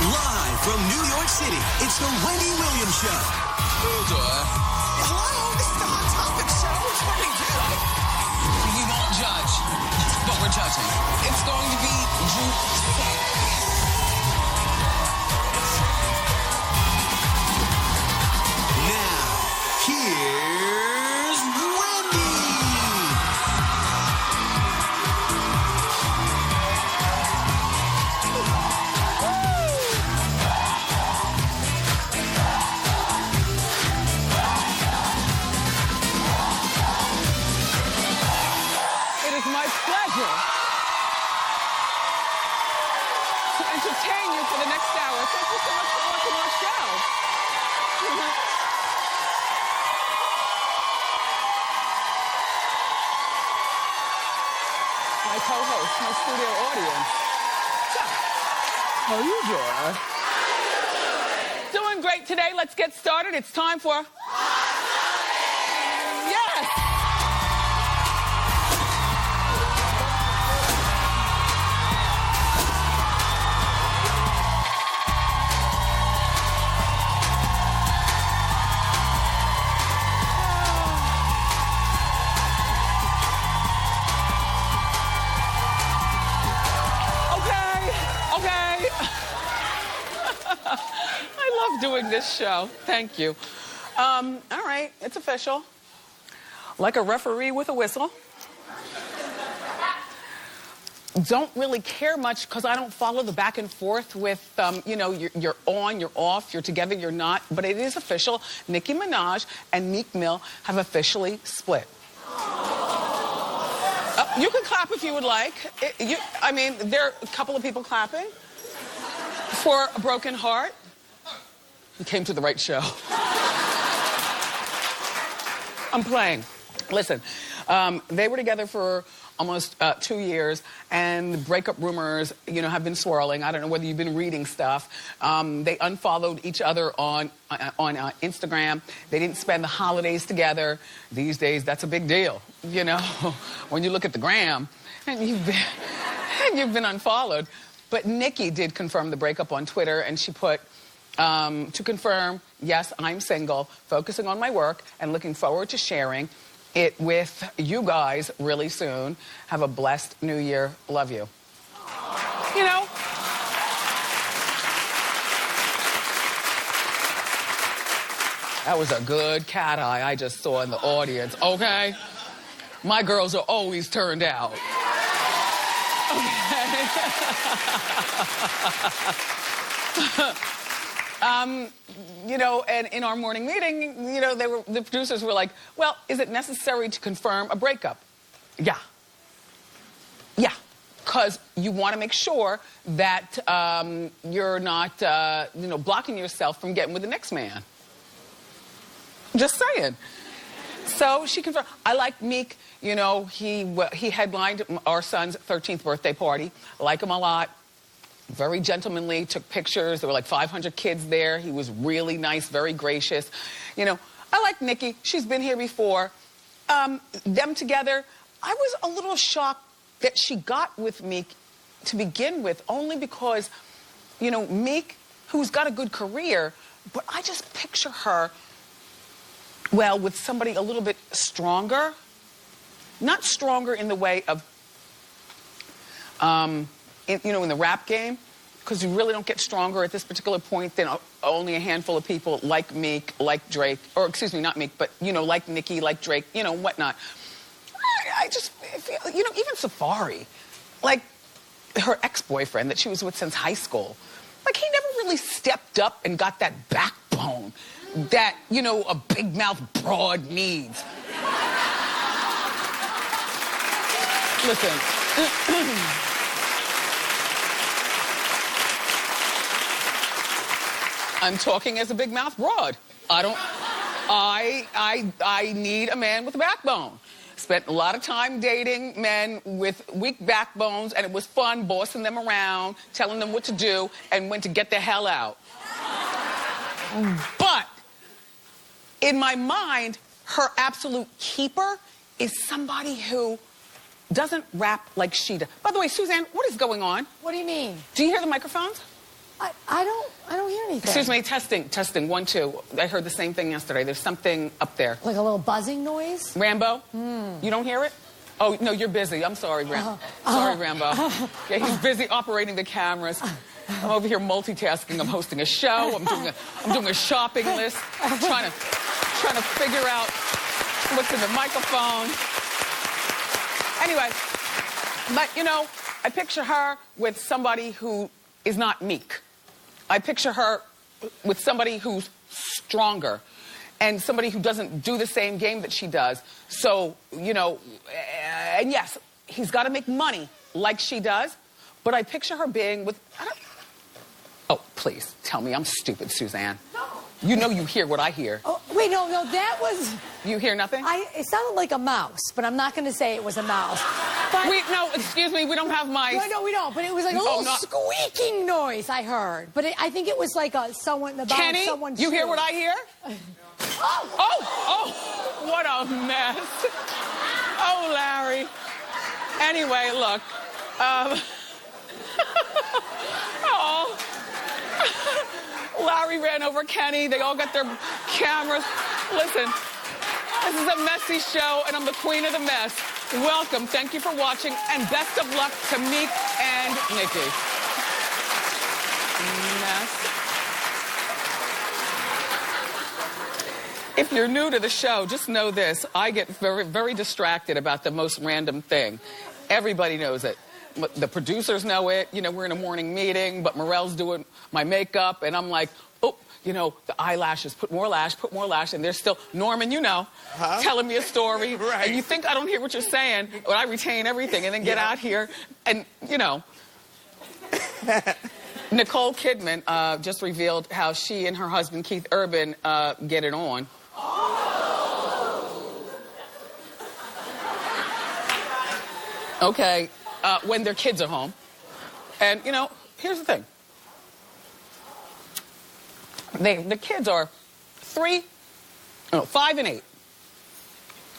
Live from New York City, it's the Wendy Williams Show. Hello, this is the Hot Topic Show. What do we do? We won't judge, but we're judging. It's going to be juicy. Now, here's Wendy. It is my pleasure to entertain you for the next hour. Thank you so much for watching our show. My co-host, my studio audience. So, how you doing? Doing great today. Let's get started. It's time for... Yes! Okay. I love doing this show. Thank you. All right, it's official. Like a referee with a whistle. Don't really care much because I don't follow the back and forth with, you know, you're on, you're off, you're together, you're not. But it is official. Nicki Minaj and Meek Mill have officially split. You can clap if you would like. I mean, there are a couple of people clapping for a broken heart. You came to the right show. I'm playing. Listen, they were together for almost 2 years, and the breakup rumors, you know, have been swirling. I don't know whether you've been reading stuff. They unfollowed each other on Instagram. They didn't spend the holidays together. These days, that's a big deal, you know, when you look at the gram, and you've been unfollowed. But Nicki did confirm the breakup on Twitter, and she put, to confirm, yes, I'm single, focusing on my work, and looking forward to sharing it with you guys really soon. Have a blessed new year. Love you. You know? That was a good cat eye I just saw in the audience, okay? My girls are always turned out. Okay. You know, and in our morning meeting, you know, the producers were like, well, is it necessary to confirm a breakup? Yeah. Yeah. Because you want to make sure that you're not, you know, blocking yourself from getting with the next man. Just saying. So she confirmed. I like Meek. You know, he headlined our son's 13th birthday party. I like him a lot. Very gentlemanly, took pictures. There were like 500 kids there. He was really nice, very gracious. You know, I like Nicki. She's been here before. Them together, I was a little shocked that she got with Meek to begin with, only because, you know, Meek, who's got a good career, but I just picture her, well, with somebody a little bit stronger. Not stronger in the way of, you know, in the rap game, because you really don't get stronger at this particular point than only a handful of people like Meek, like Drake, or excuse me, not Meek, but, you know, like Nicki, like Drake, you know, whatnot. I just feel, you know, even Safari, like her ex-boyfriend that she was with since high school, like he never really stepped up and got that backbone that, you know, a big mouth broad needs. Listen. I'm talking as a big mouth broad. I need a man with a backbone. Spent a lot of time dating men with weak backbones, and it was fun bossing them around, telling them what to do and when to get the hell out. But in my mind, her absolute keeper is somebody who doesn't rap like she does. By the way, Suzanne, what is going on? What do you mean? Do you hear the microphones? I don't hear anything. Excuse me, testing, 1, 2. I heard the same thing yesterday. There's something up there. Like a little buzzing noise? Rambo? You don't hear it? Oh, no, you're busy. I'm sorry, Rambo. Sorry, Rambo. Yeah, he's busy operating the cameras. I'm over here multitasking. I'm hosting a show. I'm doing a shopping list. Trying to figure out what's in the microphone. Anyway, but you know, I picture her with somebody who is not meek. I picture her with somebody who's stronger and somebody who doesn't do the same game that she does. So, you know, and yes, he's got to make money like she does, but I picture her being with, oh, please, tell me I'm stupid, Suzanne. No. You know you hear what I hear. Oh, wait, no, that was... You hear nothing? It sounded like a mouse, but I'm not going to say it was a mouse. But, no, excuse me, we don't have mice. No, we don't, but it was like a little squeaking noise I heard. But I think it was like someone... Kenny, you hear what I hear? Oh, what a mess. Oh, Larry. Anyway, look. Oh. Larry ran over Kenny. They all got their cameras. Listen, this is a messy show, and I'm the queen of the mess. Welcome. Thank you for watching, and best of luck to Meek and Nikki. Mess. If you're new to the show, just know this. I get very, very distracted about the most random thing. Everybody knows it. The producers know it. You know, we're in a morning meeting, but Morel's doing my makeup, and I'm like, oh, you know, the eyelashes, put more lash, and they're still, Norman, you know, telling me a story. Right. And you think I don't hear what you're saying, but I retain everything, and then get out here, and, you know. Nicole Kidman just revealed how she and her husband, Keith Urban, get it on. Okay. When their kids are home. And, you know, here's the thing. The kids are 5 and 8.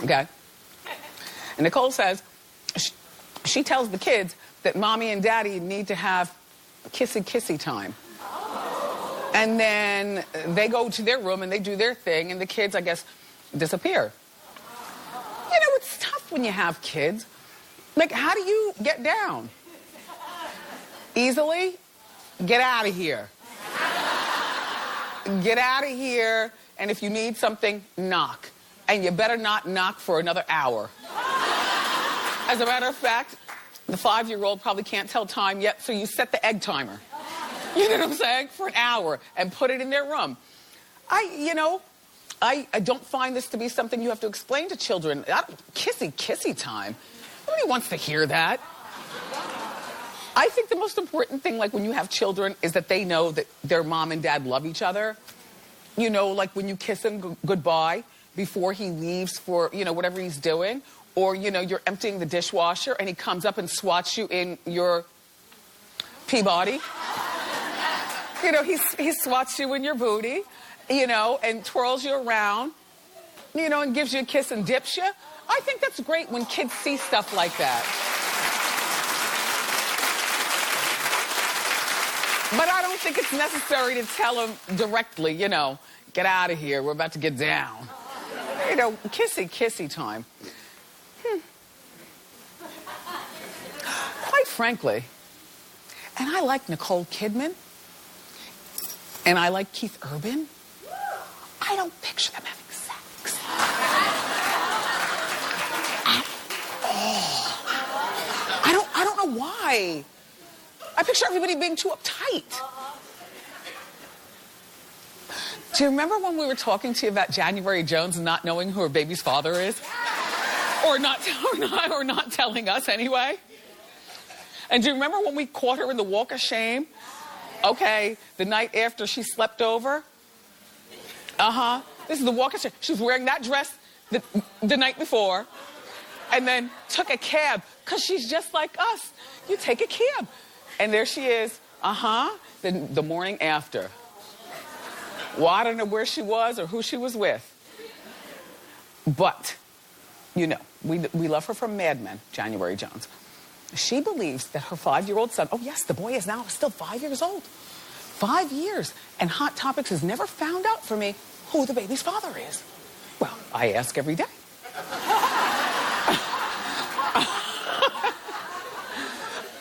Okay? And Nicole says, she tells the kids that mommy and daddy need to have kissy time. And then they go to their room and they do their thing, and the kids, I guess, disappear. You know, it's tough when you have kids. Like, how do you get down? Easily? Get out of here. Get out of here, and if you need something, knock. And you better not knock for another hour. As a matter of fact, the 5-year-old probably can't tell time yet, so you set the egg timer. You know what I'm saying? For an hour, and put it in their room. I don't find this to be something you have to explain to children. Kissy time. Nobody wants to hear that. I think the most important thing, like when you have children, is that they know that their mom and dad love each other. You know, like when you kiss him goodbye before he leaves for, you know, whatever he's doing. Or, you know, you're emptying the dishwasher and he comes up and swats you in your Peabody. You know, he swats you in your booty, you know, and twirls you around, you know, and gives you a kiss and dips you. I think that's great when kids see stuff like that. But I don't think it's necessary to tell them directly, you know, get out of here, we're about to get down. You know, kissy time. Quite frankly, and I like Nicole Kidman, and I like Keith Urban, I don't picture them having sex. I don't know why. I picture everybody being too uptight. Do you remember when we were talking to you about January Jones and not knowing who her baby's father is? Or not telling us anyway? And do you remember when we caught her in the walk of shame? Okay, the night after she slept over? This is the walk of shame. She was wearing that dress the night before, and then took a cab, because she's just like us. You take a cab. And there she is, the morning after. Well, I don't know where she was or who she was with. But, you know, we love her from Mad Men, January Jones. She believes that her 5-year-old son, oh yes, the boy is now still 5 years old, 5 years, and Hot Topics has never found out for me who the baby's father is. Well, I ask every day.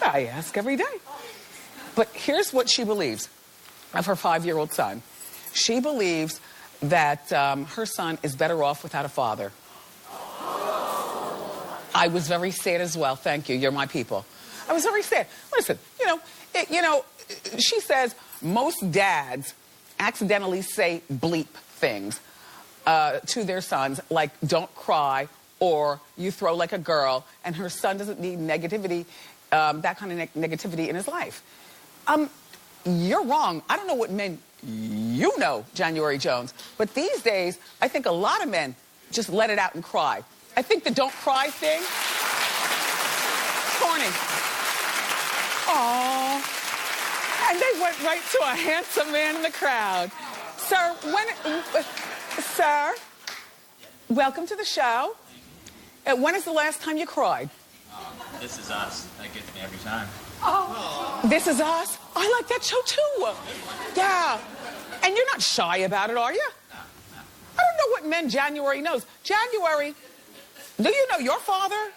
I ask every day. But here's what she believes of her 5-year-old son. She believes that her son is better off without a father. I was very sad as well. Thank you. You're my people. I was very sad. Listen, she says most dads accidentally say bleep things to their sons, like don't cry or you throw like a girl, and her son doesn't need negativity, that kind of negativity in his life. You're wrong. I don't know what men you know, January Jones, but these days, I think a lot of men just let it out and cry. I think the don't cry thing, corny. Aww. And they went right to a handsome man in the crowd. Sir, sir, welcome to the show. When is the last time you cried? This Is Us. That gets me every time. Oh, This Is Us? I like that show too. Yeah. And you're not shy about it, are you? No. I don't know what men January knows. January, do you know your father?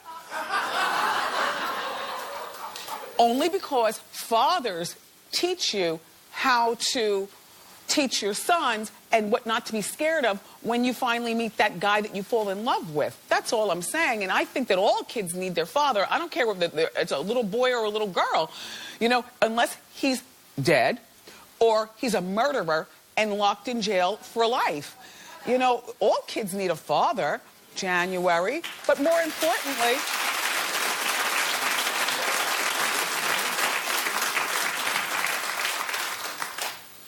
Only because fathers teach you how to teach your sons and what not to be scared of when you finally meet that guy that you fall in love with. That's all I'm saying. And I think that all kids need their father. I don't care if it's a little boy or a little girl, unless he's dead or he's a murderer and locked in jail for life. All kids need a father, January, but more importantly,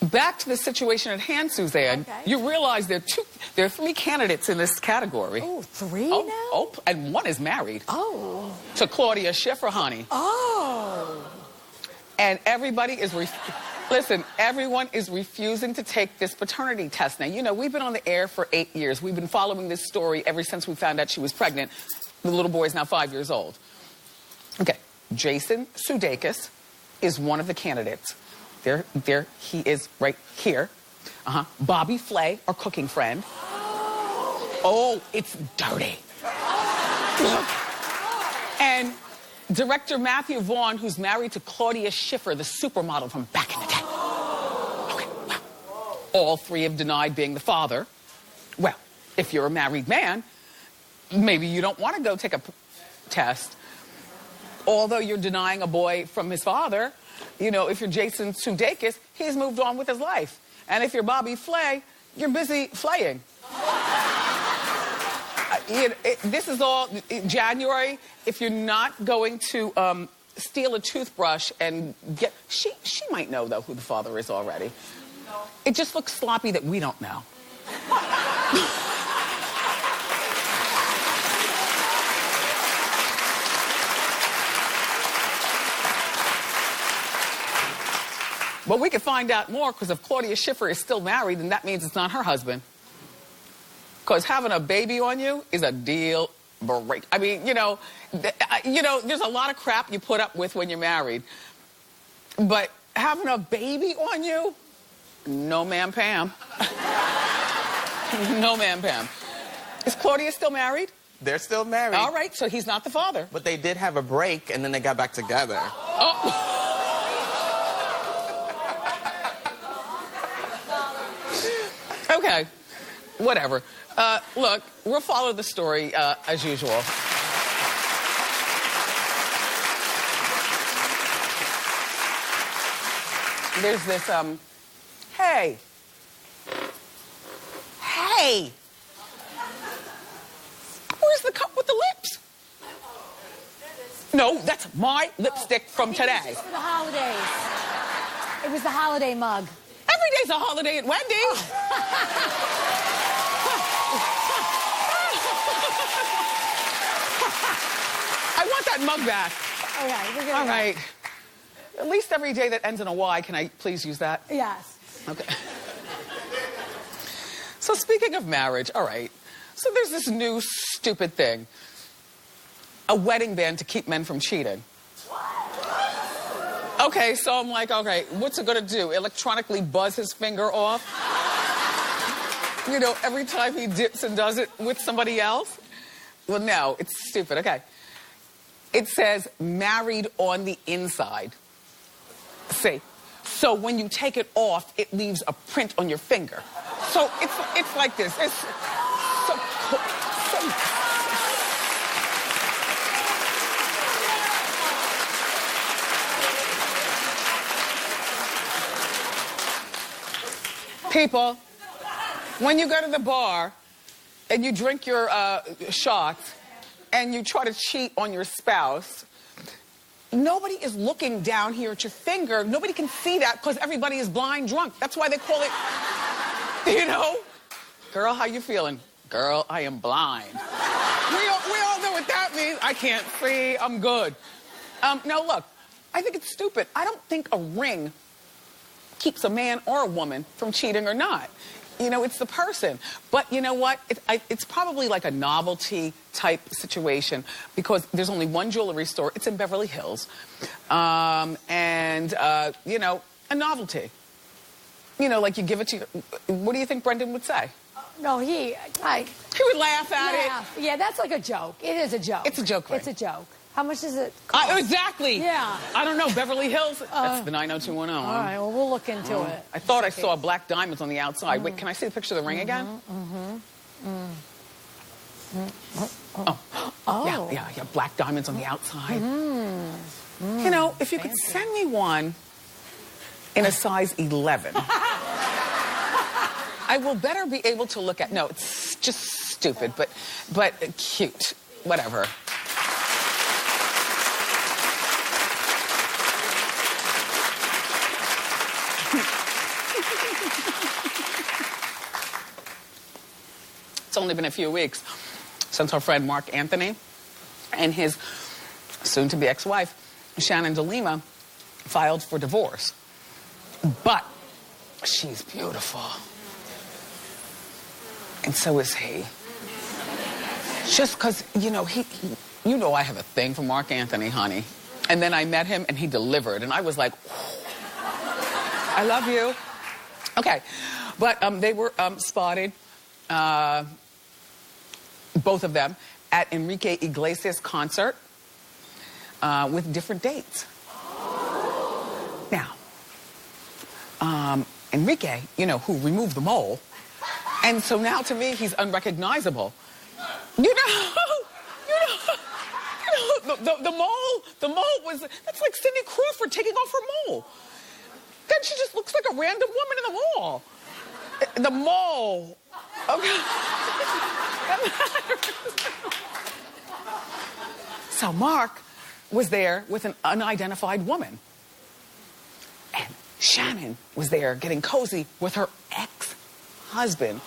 back to the situation at hand, Suzanne. Okay. You realize there are 3 candidates in this category. Oh, 3 now? Oh, and one is married. Oh. To Claudia Schiffer, honey. Oh. And everybody is, listen, everyone is refusing to take this paternity test. Now, we've been on the air for 8 years. We've been following this story ever since we found out she was pregnant. The little boy is now 5 years old. Okay, Jason Sudeikis is one of the candidates. There he is right here. Bobby Flay, our cooking friend. Oh, it's dirty. And director Matthew Vaughn, who's married to Claudia Schiffer, the supermodel from back in the day. Okay, well, all 3 have denied being the father. Well, if you're a married man, maybe you don't want to go take a test. Although you're denying a boy from his father, if you're Jason Sudeikis, he's moved on with his life. And if you're Bobby Flay, you're busy flaying. This is all January. If you're not going to steal a toothbrush and get... She might know, though, who the father is already. It just looks sloppy that we don't know. But we could find out more, because if Claudia Schiffer is still married, then that means it's not her husband. Because having a baby on you is a deal break. I mean, there's a lot of crap you put up with when you're married. But having a baby on you, no, ma'am, Pam. No, ma'am, Pam. Is Claudia still married? They're still married. All right, so he's not the father. But they did have a break, and then they got back together. Oh. Okay, whatever. Look, we'll follow the story as usual. There's this, hey. Hey. Where's the cup with the lips? No, that's my lipstick from today. It was for the holidays. It was the holiday mug. Every day's a holiday at Wendy. I want that mug back. Okay, All right. At least every day that ends in a Y, can I please use that? Yes. Okay. So speaking of marriage, all right. So there's this new stupid thing. A wedding band to keep men from cheating. Okay, so I'm like, okay, what's it gonna do? Electronically buzz his finger off? You know, every time he dips and does it with somebody else? Well, no, it's stupid. Okay. It says married on the inside. See? So when you take it off, it leaves a print on your finger. So it's like this. It's so cool. People, when you go to the bar and you drink your shots and you try to cheat on your spouse, nobody is looking down here at your finger. Nobody can see that because everybody is blind drunk. That's why they call it, you know, girl, how you feeling? Girl, I am blind. We all know what that means. I can't see, I'm good. Now look, I think it's stupid. I don't think a ring keeps a man or a woman from cheating or not. You know, it's the person. But you know what? It's probably like a novelty type situation because there's only one jewelry store. It's in Beverly Hills. You know, a novelty. You know, like you give it to your... What do you think Brendan would say? No, he would laugh at it. Yeah, that's like a joke. It is a joke. It's a joke, right? It's a joke. How much does it cost? Exactly. Yeah. I don't know. Beverly Hills. That's the 90210. All right, well, we'll look into it. I thought I saw black diamonds on the outside. Wait, can I see the picture of the ring again? Oh. Yeah, black diamonds on the outside. You know, if you could send me one in a size 11, I will better be able to look at... No, it's just stupid, but cute. Whatever. It's only been a few weeks since our friend Mark Anthony and his soon-to-be ex-wife, Shannon DeLima, filed for divorce. But she's beautiful. And so is he. Just because, you know, you know I have a thing for Mark Anthony, honey. And then I met him and he delivered. And I was like, I love you. Okay. But they were spotted, both of them, at Enrique Iglesias' concert with different dates. Now, Enrique, you know, who removed the mole, and so now to me he's unrecognizable. You know, the mole was, that's like Cindy Crawford taking off her mole. Then she just looks like a random woman in the mall. The mole. Okay. So Mark was there with an unidentified woman. And Shannon was there getting cozy with her ex-husband.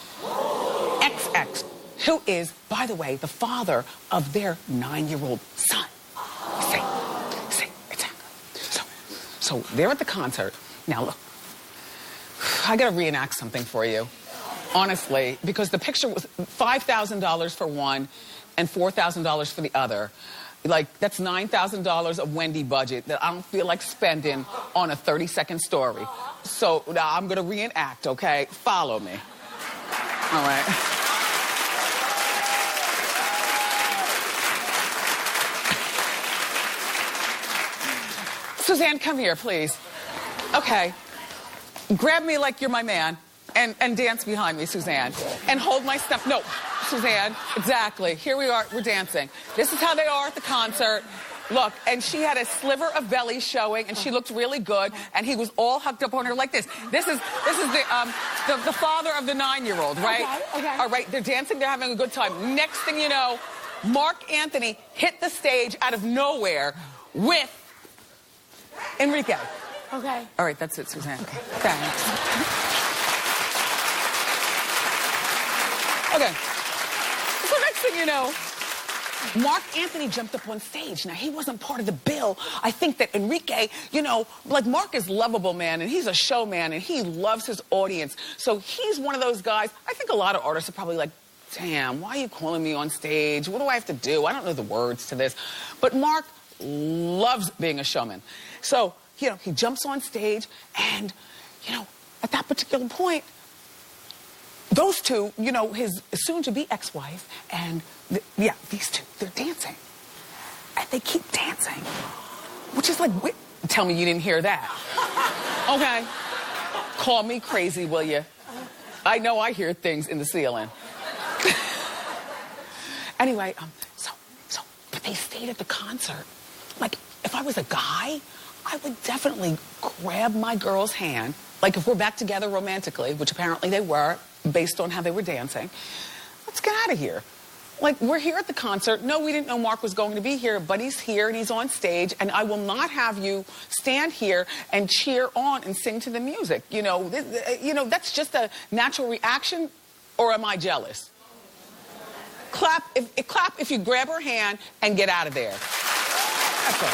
Ex, who is, by the way, the father of their 9-year-old son. See, exactly. So they're at the concert. Now, look, I gotta reenact something for you, honestly, because the picture was $5,000 for one and $4,000 for the other. Like, that's $9,000 of Wendy budget that I don't feel like spending on a 30-second story. So now I'm gonna reenact, okay? Follow me. All right. Suzanne, come here, please. Okay. Grab me like you're my man and dance behind me, Suzanne. And hold my stuff. No, Suzanne, exactly. Here we are, we're dancing. This is how they are at the concert. Look, and she had a sliver of belly showing, and she looked really good, and he was all hugged up on her like this. This is the father of the 9-year-old, right? Okay. All right, they're dancing, they're having a good time. Next thing you know, Mark Anthony hit the stage out of nowhere with Enrique. Okay. All right, that's it, Suzanne. Okay. Thanks. Okay. So next thing you know, Mark Anthony jumped up on stage. Now, he wasn't part of the bill. I think that Enrique, you know, like Mark is lovable, man, and he's a showman, and he loves his audience. So he's one of those guys. I think a lot of artists are probably like, damn, why are you calling me on stage? What do I have to do? I don't know the words to this. But Mark loves being a showman. So he jumps on stage and, at that particular point, those two, his soon-to-be ex-wife and, these two, they're dancing. And they keep dancing. Which is like, tell me you didn't hear that. Okay. Call me crazy, will you? I know I hear things in the ceiling. Anyway, but they stayed at the concert. Like, if I was a guy, I would definitely grab my girl's hand. Like, if we're back together romantically, which apparently they were, based on how they were dancing, let's get out of here. Like, we're here at the concert. No, we didn't know Mark was going to be here, but he's here and he's on stage, and I will not have you stand here and cheer on and sing to the music. That's just a natural reaction, or am I jealous? Clap if you grab her hand and get out of there. That's all.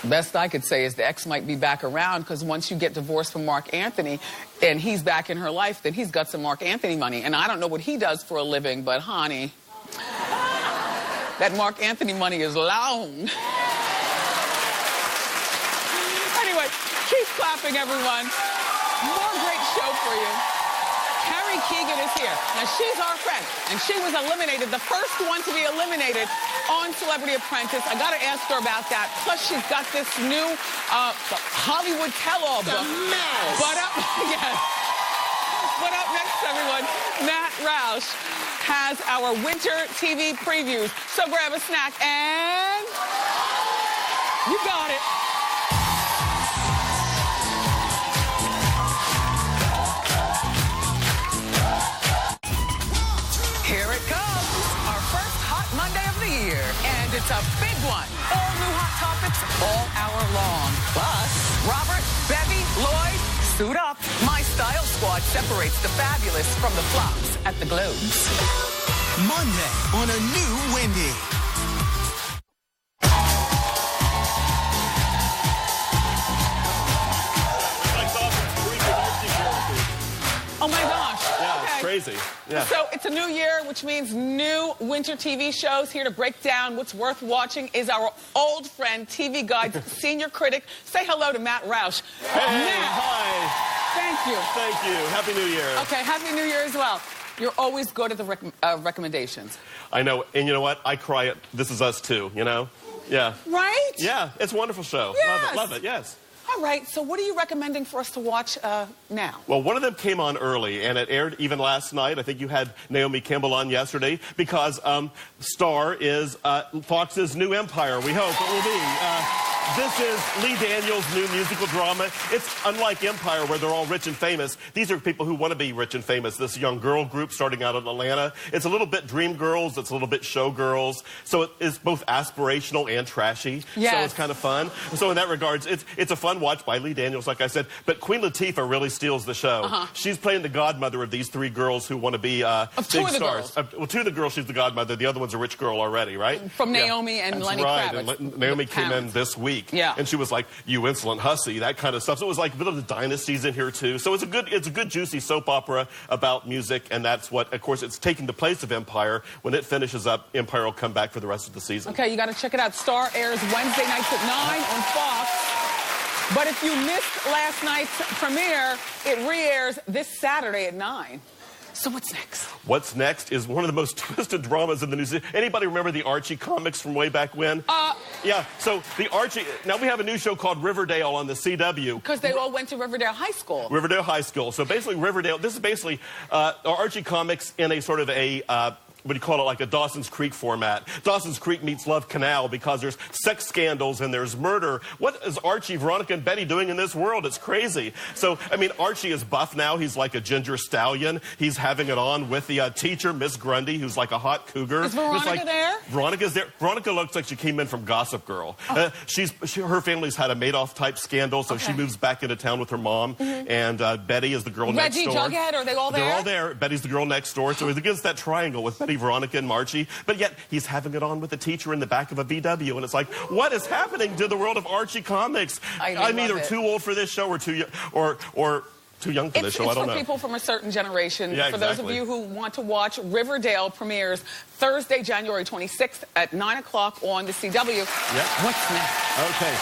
Best I could say is the ex might be back around, because once you get divorced from Mark Anthony and he's back in her life, then he's got some Mark Anthony money. And I don't know what he does for a living, but honey, that Mark Anthony money is long. Anyway, keep clapping, everyone. More great show for you. Keagan is here. Now, she's our friend, and she was eliminated, the first one to be eliminated on Celebrity Apprentice. I got to ask her about that. Plus, she's got this new Hollywood tell-all book. But up next, everyone, Matt Roush has our winter TV previews. So grab a snack, and you got it. Here it comes, our first hot Monday of the year. And it's a big one. All new hot topics all hour long. Plus, Robert, Bevy, Lloyd, suit up. My Style Squad separates the fabulous from the flops at the Globes. Monday on a new Wendy. Oh my gosh. Yeah, okay. It's crazy. Yeah. So it's a new year, which means new winter TV shows. Here to break down what's worth watching is our old friend, TV Guide's senior critic. Say hello to Matt Roush. Hey, Matt. hi. Thank you. Thank you. Happy New Year. Okay, Happy New Year as well. You're always good at the recommendations. I know, and you know what? I cry at This Is Us too, Yeah. Right? Yeah, it's a wonderful show. Yes. Love it, yes. All right, so what are you recommending for us to watch now? Well, one of them came on early, and it aired even last night. I think you had Naomi Campbell on yesterday, because Star is Fox's new empire, we hope it will be. This is Lee Daniels' new musical drama. It's unlike Empire, where they're all rich and famous. These are people who want to be rich and famous. This young girl group starting out in Atlanta. It's a little bit Dreamgirls. It's a little bit Showgirls. So it is both aspirational and trashy. Yes. So it's kind of fun. So in that regards, it's a fun watch by Lee Daniels, like I said. But Queen Latifah really steals the show. She's playing the godmother of these three girls who want to be big stars. Well, two of the girls, she's the godmother. The other one's a rich girl already, right? From Naomi and That's Lenny right. Kravitz. And Naomi came in this week. Yeah. And she was like, "You insolent hussy," that kind of stuff. So it was like a bit of the dynasties in here too. So it's a good juicy soap opera about music, and that's what, of course, it's taking the place of Empire. When it finishes up, Empire will come back for the rest of the season. Okay, you got to check it out. Star airs Wednesday nights at 9 on Fox. But if you missed last night's premiere, it re-airs this Saturday at 9. So what's next? What's next is one of the most twisted dramas in the news. Anybody remember the Archie comics from way back when? Yeah, so the Archie, now we have a new show called Riverdale on the CW. Because they all went to Riverdale High School. Riverdale High School. So basically Riverdale, this is basically Archie comics in a sort of a what do you call it, like a Dawson's Creek format. Dawson's Creek meets Love Canal, because there's sex scandals and there's murder. What is Archie, Veronica, and Betty doing in this world? It's crazy. So, I mean, Archie is buff now. He's like a ginger stallion. He's having it on with the teacher, Miss Grundy, who's like a hot cougar. Is Veronica there? Veronica's there. Veronica looks like she came in from Gossip Girl. Her family's had a Madoff-type scandal, so she moves back into town with her mom. And Betty is the girl next door. Reggie, Jughead, are they all there? They're all there. Betty's the girl next door. So he's against that triangle with Betty, Veronica, and Archie, but yet he's having it on with the teacher in the back of a VW, and it's like, what is happening to the world of Archie comics? I'm either too old for this show or too young, or too young for this show. I don't know. It's for people from a certain generation. Yeah, for those of exactly. you who want to watch, Riverdale premieres Thursday, January 26th at 9 o'clock on the CW. Yep. What's next? Okay.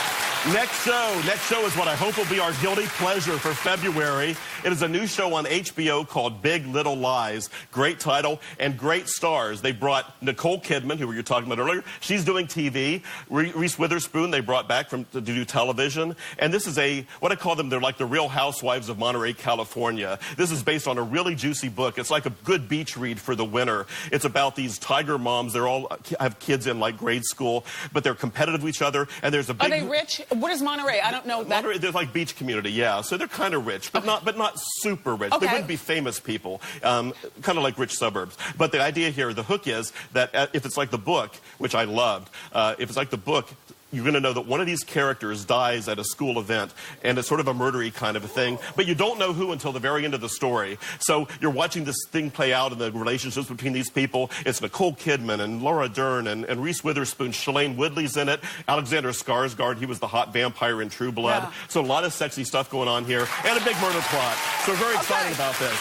Next show is what I hope will be our guilty pleasure for February. It is a new show on HBO called Big Little Lies. Great title and great stars. They brought Nicole Kidman, who we were talking about earlier. She's doing TV. Reese Witherspoon, they brought back to do television. And this is what I call them, they're like the Real Housewives of Monterey, California. This is based on a really juicy book. It's like a good beach read for the winter. It's about these tiger moms. They're all have kids in like grade school, but they're competitive with each other. And there's a big... Are they rich? What is Monterey? I don't know that. Monterey, they're like beach community, yeah. So they're kind of rich, but not super rich. Okay. They wouldn't be famous people, kind of like rich suburbs. But the idea here, the hook is that if it's like the book, which I loved, if it's like the book, you're going to know that one of these characters dies at a school event, and it's sort of a murdery kind of a thing, but you don't know who until the very end of the story. So you're watching this thing play out in the relationships between these people. It's Nicole Kidman and Laura Dern and Reese Witherspoon. Shailene Woodley's in it. Alexander Skarsgård, he was the hot vampire in True Blood. Yeah. So a lot of sexy stuff going on here, and a big murder plot. So we're very excited about this.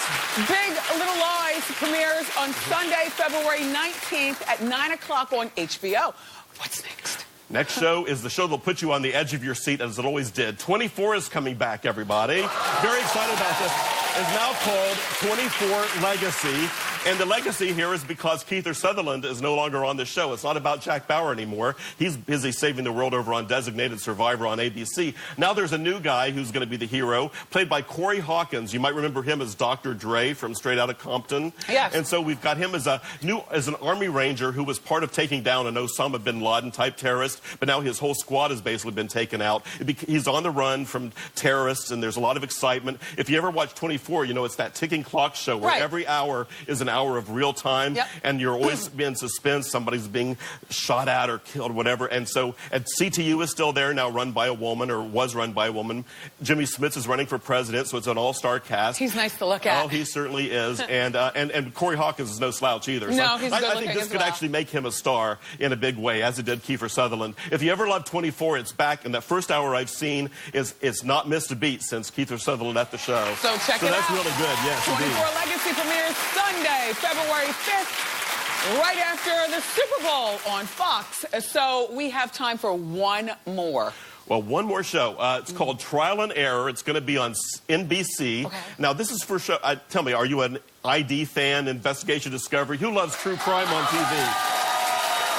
Big Little Lies premieres on Sunday, February 19th at 9 o'clock on HBO. What's next? Next show is the show that'll put you on the edge of your seat, as it always did. 24 is coming back, everybody. Very excited about this. It's now called 24 Legacy. And the legacy here is because Keith Sutherland is no longer on the show. It's not about Jack Bauer anymore. He's busy saving the world over on Designated Survivor on ABC. Now there's a new guy who's going to be the hero, played by Corey Hawkins. You might remember him as Dr. Dre from Straight Outta Compton. Yes. And so we've got him as an Army Ranger who was part of taking down an Osama bin Laden type terrorist, but now his whole squad has basically been taken out. He's on the run from terrorists, and there's a lot of excitement. If you ever watch 24, you know it's that ticking clock show where every hour is an hour of real time, and you're always in suspense. Somebody's being shot at or killed, whatever. And so, and CTU is still there now, run by a woman, or was run by a woman. Jimmy Smits is running for president, so it's an all-star cast. He's nice to look at. Oh, he certainly is. And Corey Hawkins is no slouch either. No, so he's I good think looking this as could well. actually make him a star in a big way, as it did Kiefer Sutherland. If you ever loved 24, it's back, and that first hour I've seen it's not missed a beat since Kiefer Sutherland at the show. So check it out. So that's really good, yes, 24 indeed. Legacy premieres Sunday, February 5th, right after the Super Bowl on Fox. So we have time for one more. Well, one more show. It's called Trial and Error. It's going to be on NBC. Okay. Now, this is for show. Tell me, are you an ID fan, Investigation Discovery? Who loves true crime on TV?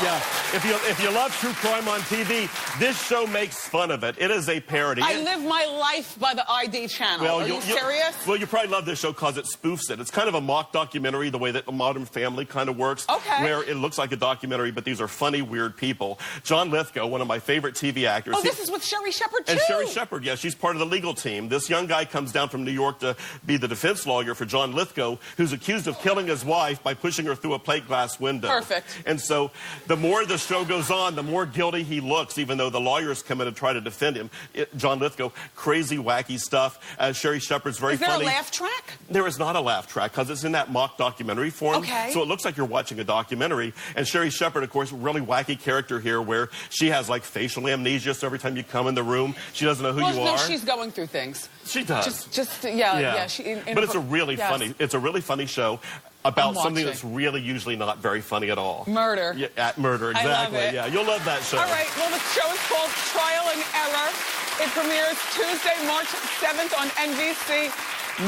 Yeah, if you love true crime on TV, this show makes fun of it. It is a parody. I live my life by the ID channel. Are you serious? Well, you probably love this show because it spoofs it. It's kind of a mock documentary, the way that a Modern Family kind of works. Okay. Where it looks like a documentary, but these are funny, weird people. John Lithgow, one of my favorite TV actors. Oh, this is with Sherry Shepherd, too. And Sherry Shepherd, yeah, she's part of the legal team. This young guy comes down from New York to be the defense lawyer for John Lithgow, who's accused of killing his wife by pushing her through a plate glass window. Perfect. And so the more the show goes on, the more guilty he looks, even though the lawyers come in and try to defend him. John Lithgow, crazy, wacky stuff. Sherry Shepherd's very funny. Is there a laugh track? There is not a laugh track because it's in that mock documentary form. Okay. So it looks like you're watching a documentary. And Sherry Shepherd, of course, really wacky character here where she has like facial amnesia, so every time you come in the room, she doesn't know who you No, are. she's going through things. She does. Yeah. But it's a really funny, it's a really funny show about something that's really usually not very funny at all. Murder. Yeah, murder, I exactly. love it. Yeah, you'll love that show. All right, well, the show is called Trial and Error. It premieres Tuesday, March 7th on NBC.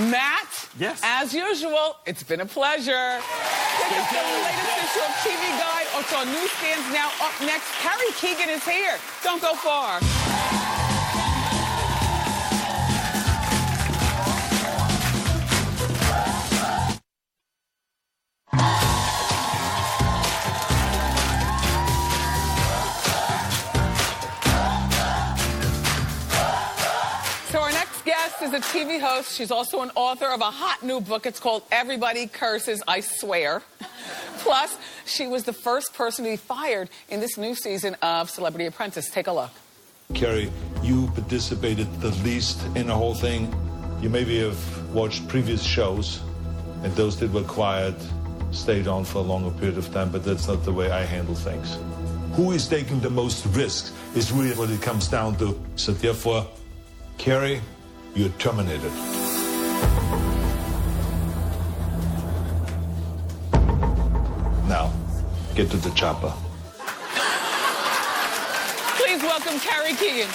Matt, yes, as usual, it's been a pleasure. Pick up the latest issue of TV Guide. It's on newsstands now. Up next, Carrie Keagan is here. Don't go far. Is a TV host. She's also an author of a hot new book. It's called Everybody Curses, I Swear. Plus, she was the first person to be fired in this new season of Celebrity Apprentice. Take a look. Carrie, you participated the least in the whole thing. You maybe have watched previous shows, and those that were quiet stayed on for a longer period of time, but that's not the way I handle things. Who is taking the most risks is really what it comes down to. So therefore, Carrie, you're terminated. Now, get to the chopper. Please welcome Carrie Keagan.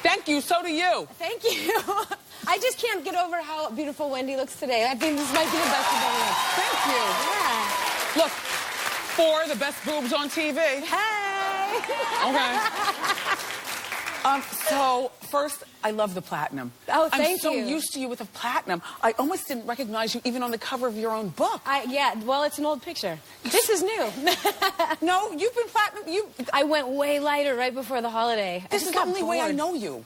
Thank you, so do you. Thank you. I just can't get over how beautiful Wendy looks today. I think this might be the best you've ever looked. Thank you. Yeah. Look, 4 the best boobs on TV. Hey. Okay. So, first, I love the platinum. Oh, thank I'm so you. used to you with the platinum. I almost didn't recognize you even on the cover of your own book. Yeah, well, it's an old picture. This is new. No, you've been platinum. I went way lighter right before the holiday. This is the only way I know you.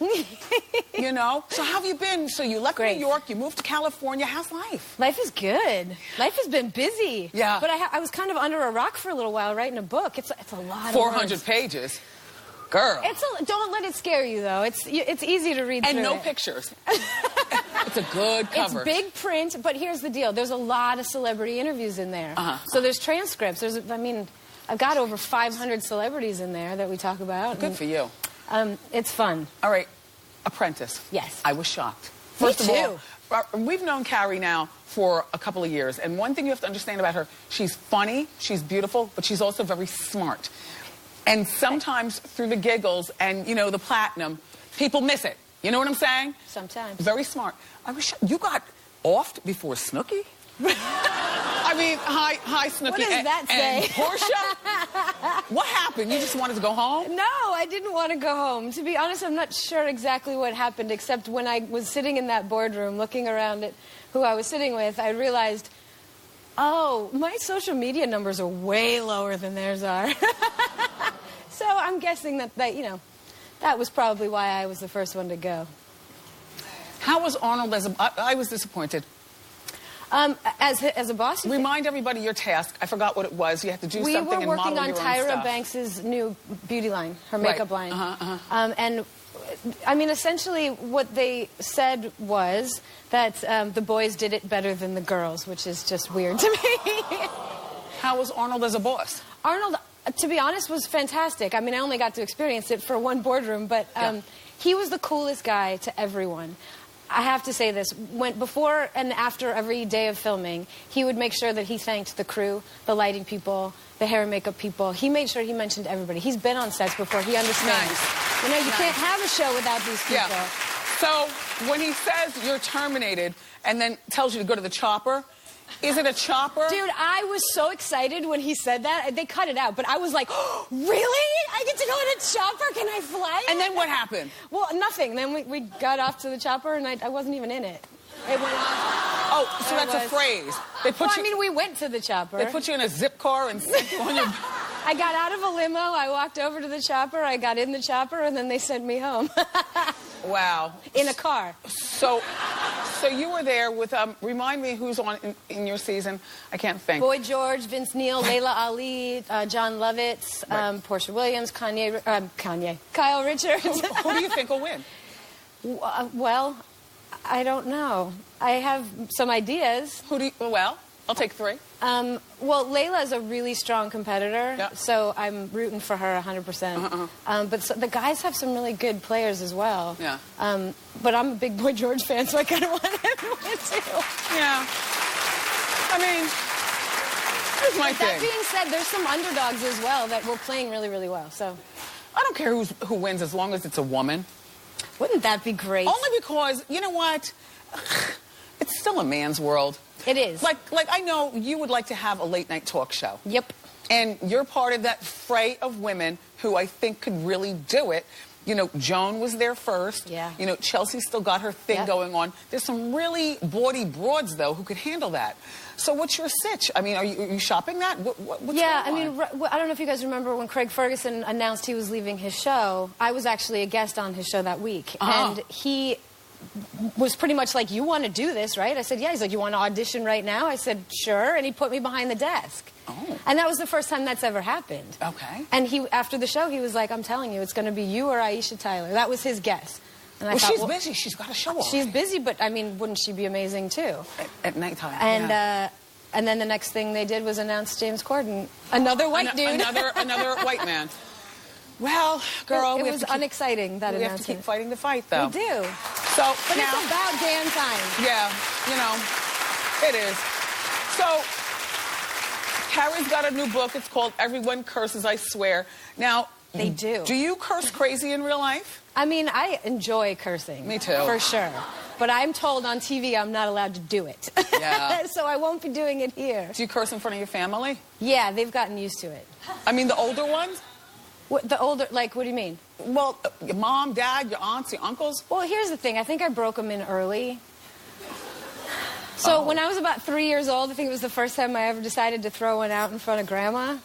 You know? So how have you been? So you left New York, you moved to California. How's life? Life is good. Life has been busy. Yeah. But I was kind of under a rock for a little while writing a book. It's a lot of 400 words. pages. Girl. Don't let it scare you, though. It's easy to read and through no it. pictures. It's a good cover. It's big print, but here's the deal. There's a lot of celebrity interviews in there. So there's transcripts. I've got over 500 celebrities in there that we talk about. Good for you. It's fun. All right. Apprentice. Yes. I was shocked. Me First of all, we've known Carrie now for a couple of years, and one thing you have to understand about her, she's funny, she's beautiful, but she's also very smart. And sometimes through the giggles and, you know, the platinum, people miss it. You know what I'm saying? Sometimes. Very smart. I was shocked. You got offed before Snooki? I mean, hi, Snooki. What does that say? And Portia? What happened? You just wanted to go home? No, I didn't want to go home. To be honest, I'm not sure exactly what happened, except when I was sitting in that boardroom looking around at who I was sitting with, I realized, oh, my social media numbers are way lower than theirs are. So I'm guessing that, you know, that was probably why I was the first one to go. How was Arnold I was disappointed. As a boss? Remind everybody your task. I forgot what it was. You had to do something and model your own stuff. We were working on Tyra Banks' new beauty line, her makeup line. And, I mean, essentially what they said was that the boys did it better than the girls, which is just weird to me. How was Arnold as a boss? Arnold, to be honest, was fantastic. I mean, I only got to experience it for one boardroom, but he was the coolest guy to everyone. I have to say this, before and after every day of filming, he would make sure that he thanked the crew, the lighting people, the hair and makeup people. He made sure he mentioned everybody. He's been on sets before. He understands. Nice. You know, you can't have a show without these people. Yeah. So when he says you're terminated and then tells you to go to the chopper, is it a chopper? Dude, I was so excited when he said that. They cut it out, but I was like, oh, really? I get to go in a chopper? Can I fly it? And then what happened? Well, nothing. Then we got off to the chopper, and I wasn't even in it. It went off. Oh, so that's a phrase. They put I mean, we went to the chopper. They put you in a zip car and sent you on your... I got out of a limo, I walked over to the chopper, I got in the chopper, and then they sent me home. Wow. In a car. So you were there with, remind me who's on in your season. I can't think. Boy George, Vince Neil, Layla Ali, John Lovitz, Portia Williams, Kyle Richards. Who do you think will win? Well, I don't know. I have some ideas. Well, I'll take 3. Well, Layla is a really strong competitor, so I'm rooting for her 100%. But the guys have some really good players as well. Yeah. But I'm a big Boy George fan, so I kind of want him to win too. Yeah. I mean, here's my thing. That being said, there's some underdogs as well that were playing really, really well. So I don't care who wins as long as it's a woman. Wouldn't that be great? Only because, you know what? It's still a man's world. It is. Like I know you would like to have a late night talk show. Yep. And you're part of that fray of women who I think could really do it. You know, Joan was there first. Yeah. You know, Chelsea still got her thing going on. There's some really bawdy broads, though, who could handle that. So what's your sitch? I mean, are you shopping that? What's going on? I mean, I don't know if you guys remember when Craig Ferguson announced he was leaving his show. I was actually a guest on his show that week. And he was pretty much like, you want to do this, right? I said, yeah. He's like, you want to audition right now? I said, sure. And he put me behind the desk. Oh. And that was the first time that's ever happened. Okay. And after the show, he was like, I'm telling you, it's going to be you or Aisha Tyler. That was his guess. And I Well, thought, she's busy. She's got a show on. She's busy, but I mean, wouldn't she be amazing too? At nighttime. And then the next thing they did was announce James Corden, another white dude, another white man. Well, girl, it was unexciting, that announcement. We have to keep fighting the fight, though. We do. So, but now, it's about damn time. Yeah, you know, it is. So, Carrie's got a new book. It's called Everyone Curses, I Swear. Now, they do. Do you curse crazy in real life? I mean, I enjoy cursing. Me too. For sure. But I'm told on TV I'm not allowed to do it. Yeah. So I won't be doing it here. Do you curse in front of your family? Yeah, they've gotten used to it. I mean, the older ones? The older, like, what do you mean? Well, your mom, dad, your aunts, your uncles? Well, here's the thing. I think I broke them in early. So when I was about 3 years old, I think it was the first time I ever decided to throw one out in front of Grandma.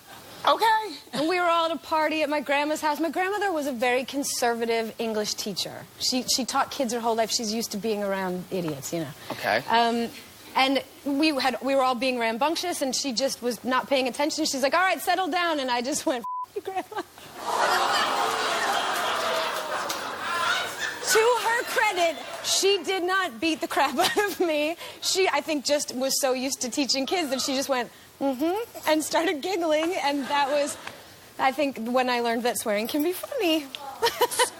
Okay. And we were all at a party at my grandma's house. My grandmother was a very conservative English teacher. She taught kids her whole life. She's used to being around idiots, you know. Okay. And we were all being rambunctious, and she just was not paying attention. She's like, all right, settle down. And I just went, F you, Grandma. To her credit, she did not beat the crap out of me. She, I think, just was so used to teaching kids that she just went, and started giggling. And that was, I think, when I learned that swearing can be funny.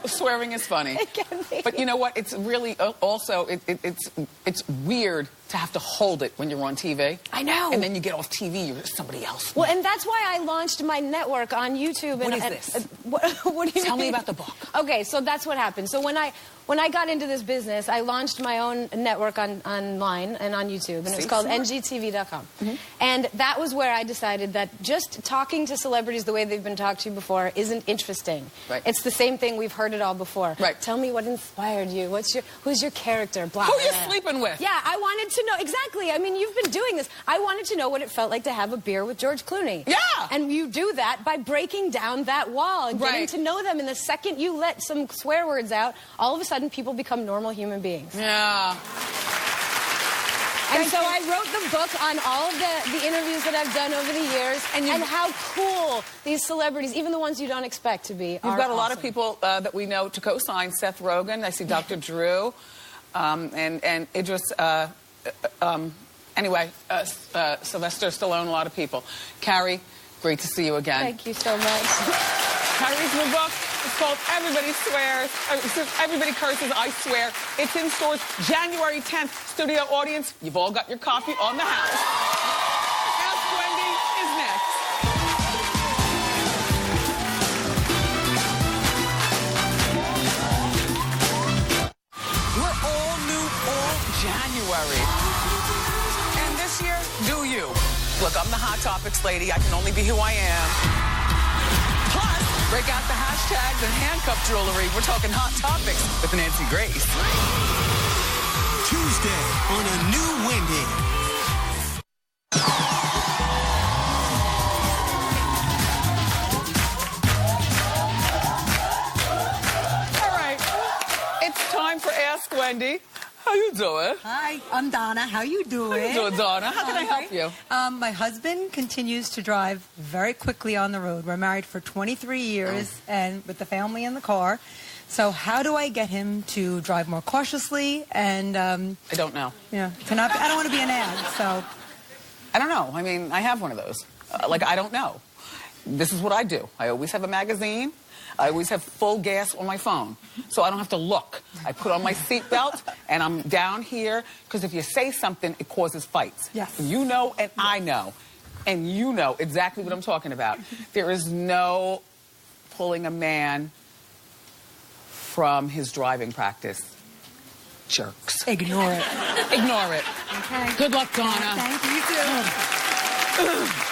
Swearing is funny. It can be. But you know what? It's really also, it's weird to have to hold it when you're on TV. I know. And then you get off TV, you're somebody else. Well, and that's why I launched my network on YouTube. What is this? What do you mean? Tell me about the book. Okay, so that's what happened. So when I got into this business, I launched my own network online and on YouTube, and it was called ngtv.com. And that was where I decided that just talking to celebrities the way they've been talked to before isn't interesting. Right. It's the same thing. We've heard it all before. Right. Tell me what inspired you. Who's your character? Blah. Who are you blah. sleeping with? Yeah, I wanted to know. Exactly. I mean, you've been doing this. I wanted to know what it felt like to have a beer with George Clooney. Yeah. And you do that by breaking down that wall and getting to know them. And the second you let some swear words out, all of a sudden people become normal human beings. Yeah. And so I wrote the book on all of the interviews that I've done over the years and how cool these celebrities, even the ones you don't expect to be, are. You've got a lot of people that we know to co-sign. Seth Rogen, I see Dr. Drew, and Idris, Sylvester Stallone, a lot of people. Carrie, great to see you again. Thank you so much. Carrie's new book is called Everybody Curses, I Swear. It's in stores January 10th. Studio audience, you've all got your copy on the house. Ask Wendy is next. We're all new all January. And this year, do you? Look, I'm the Hot Topics lady. I can only be who I am. Plus, break out the hashtags and handcuff jewelry. We're talking Hot Topics with Nancy Grace. Tuesday on A New Wendy. All right. It's time for Ask Wendy. How you doing? Hi, I'm Donna. How you doing? How you doing, Donna? How can I help you? My husband continues to drive very quickly on the road. We're married for 23 years and with the family in the car. So how do I get him to drive more cautiously and... I don't know. Yeah, I don't want to be an ad, so... I don't know. I mean, I have one of those. I don't know. This is what I do. I always have a magazine. I always have full gas on my phone, so I don't have to look. I put on my seatbelt, and I'm down here, because if you say something, it causes fights. Yes. You know, and I know, and you know exactly what I'm talking about. There is no pulling a man from his driving practice. Jerks. Ignore it. Ignore it. Okay. Good luck, Donna. Thank you, too.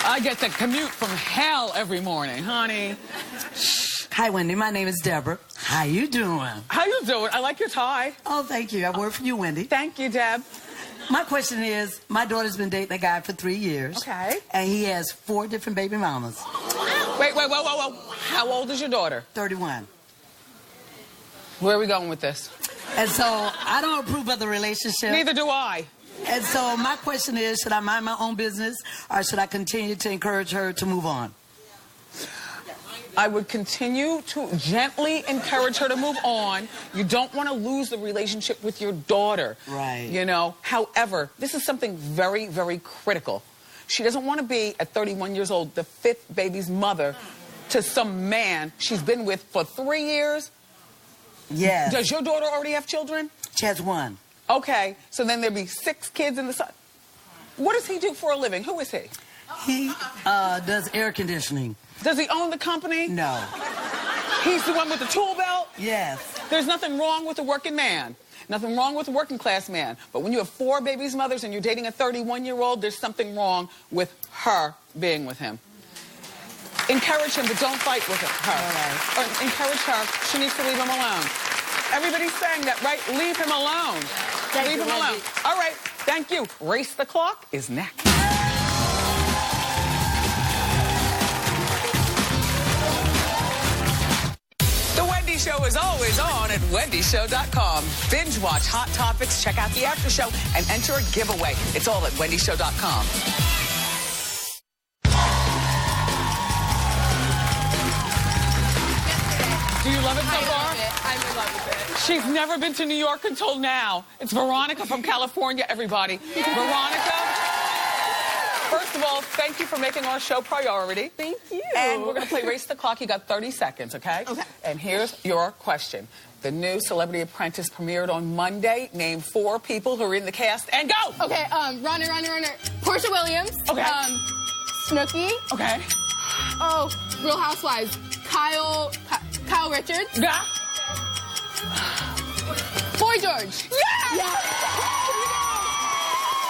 I get the commute from hell every morning, honey. Hi, Wendy. My name is Deborah. How you doing? How you doing? I like your tie. Oh, thank you. I work for you, Wendy. Thank you, Deb. My question is, my daughter's been dating a guy for 3 years. Okay. And he has 4 different baby mamas. Wait. How old is your daughter? 31. Where are we going with this? And so I don't approve of the relationship. Neither do I. And so my question is, should I mind my own business or should I continue to encourage her to move on? I would continue to gently encourage her to move on. You don't want to lose the relationship with your daughter. Right. You know, however, this is something very, very critical. She doesn't want to be, at 31 years old, the 5th baby's mother to some man she's been with for 3 years. Yes. Does your daughter already have children? She has 1. Okay, so then there'd be 6 kids in the son. What does he do for a living? Who is he? He does air conditioning. Does he own the company? No. He's the one with the tool belt? Yes. There's nothing wrong with a working man. Nothing wrong with a working class man. But when you have 4 babies' mothers and you're dating a 31-year-old, there's something wrong with her being with him. Encourage him, but don't fight with her. All right. Or encourage her. She needs to leave him alone. Everybody's saying that, right? Leave him alone. Leave him alone. All right. Thank you. Race the Clock is next. The Wendy Show is always on at wendyshow.com. Binge watch Hot Topics, check out the after show, and enter a giveaway. It's all at wendyshow.com. Do you love it so far? I'm in love with it. She's never been to New York until now. It's Veronica from California, everybody. Veronica, first of all, thank you for making our show priority. Thank you. And we're going to play Race the Clock. You got 30 seconds, okay? Okay. And here's your question. The new Celebrity Apprentice premiered on Monday. Name 4 people who are in the cast and go! Okay, runner. Portia Williams. Okay. Snooki. Okay. Oh, Real Housewives. Kyle Richards. Yeah. Boy George. Yeah!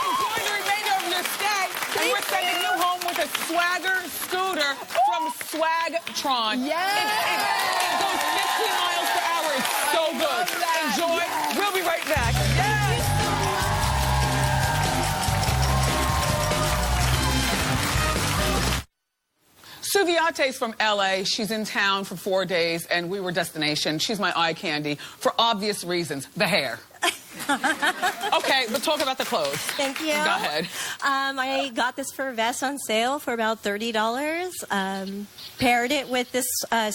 Enjoy the remainder of your stay. And we're sending you home with a Swagger scooter from Swagtron. Yes! It goes 15 miles per hour. It's so good. Enjoy. Yes. We'll be right back. Yes! Suviate's from LA. She's in town for 4 days, and we were destination. She's my eye candy for obvious reasons. The hair. Okay, but talk about the clothes. Thank you. Go ahead. I got this for a vest on sale for about $30. Paired it with this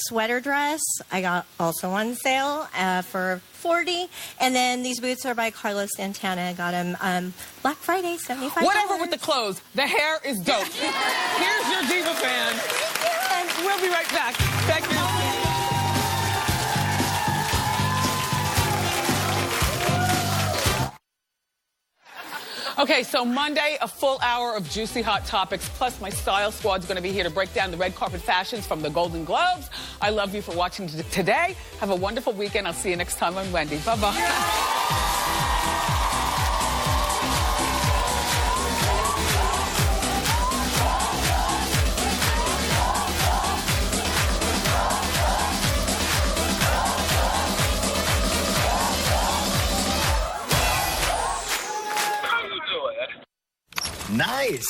sweater dress. I got also on sale for $40. And then these boots are by Carlos Santana. I got them Black Friday, $75. Whatever with the clothes. The hair is dope. Here's your diva fan. And we'll be right back. Thank you. Okay, so Monday, a full hour of juicy hot topics, plus my style squad's going to be here to break down the red carpet fashions from the Golden Globes. I love you for watching today. Have a wonderful weekend. I'll see you next time on Wendy. Bye-bye. Nice.